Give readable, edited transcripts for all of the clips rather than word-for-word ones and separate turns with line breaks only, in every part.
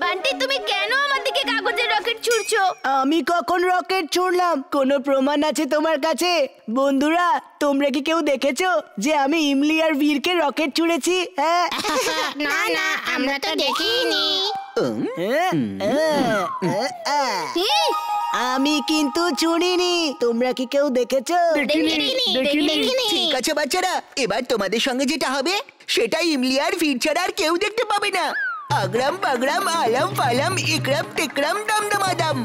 বান্টি, তুমি কেন আমার দিকে কাগজের রকেট ছুড়ছো?
আমি কখন রকেট ছুড়লাম? কোনো প্রমাণ আছে তোমার কাছে? বন্ধুরা, তোমরা কি কেউ দেখেছো যে আমি ইমলি আর বীরকে রকেট ছুড়েছি? হ্যাঁ,
না না, আমরা তো দেখিনি।
আমি কিন্তু ছুড়িনি। তোমরা কি কেউ দেখেছো?
ঠিক আছে বাচ্চারা, এবার তোমাদের সঙ্গে যেটা হবে সেটা ইমলি আর বীর ছাড়া আর কেউ দেখতে পাবে না। আগরাম পাগরাম আলাম ফালাম ইকরাম টিকরাম দমদমাদম।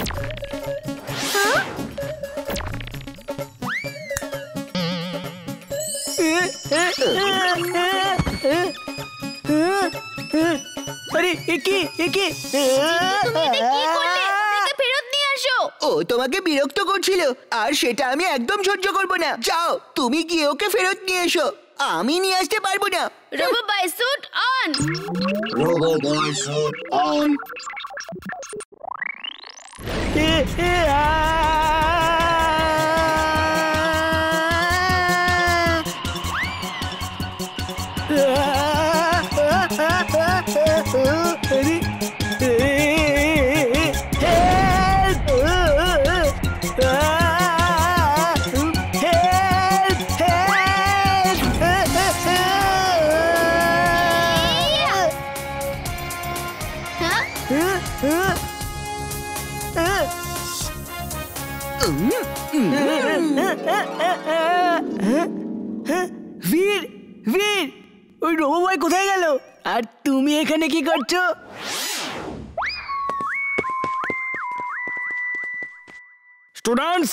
আরে একি একি,
ফেরত নিয়ে আসো।
ও তোমাকে বিরক্ত করছিল, আর সেটা আমি একদম সহ্য করব না। যাও, তুমি গিয়ে ওকে ফেরত নিয়ে এসো। আমি নিয়ে আসতে পারবো না।
Robo boy suit on.
Robo boy suit on.
Veer, Veer, ওই রোবো বয় কোথায় গেল? আর তুমি এখানে কি করছো?
স্টুডেন্টস,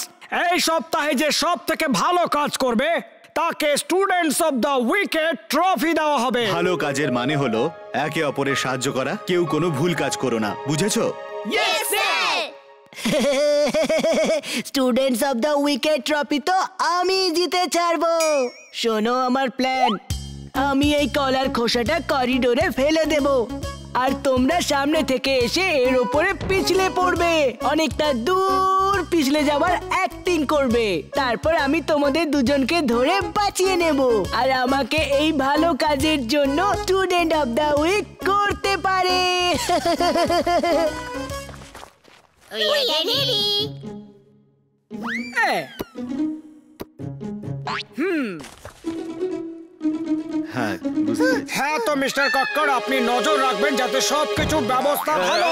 এই সপ্তাহে যে সব থেকে ভালো কাজ করবে তাকে students of the wicket trophy দেওয়া হবে।
ভালো কাজের মানে হলো একে অপরের সাহায্য করা। কেউ কোনো ভুল কাজ করো না, বুঝেছো?
Students of the wicket trophy তো আমি জিতে ছাড়বো। শোনো আমার প্ল্যান। আমি এই কলার খোসাটা করিডোরে ফেলে দেব, আর তোমরা সামনে থেকে এসে এর উপরে পিছলে পড়বে। অনেকটা দূর পিছলে যাবার অ্যাক্টিং করবে। তারপর আমি তোমাদের দুজনকে ধরে বাঁচিয়ে নেব, আর আমাকে এই ভালো কাজের জন্য স্টুডেন্ট অফ দ্য উইক করতে পারে।
হ্যাঁ তো মিস্টার কক্কর, আপনি নজর রাখবেন যাতে সবকিছু ব্যবস্থা ভালো।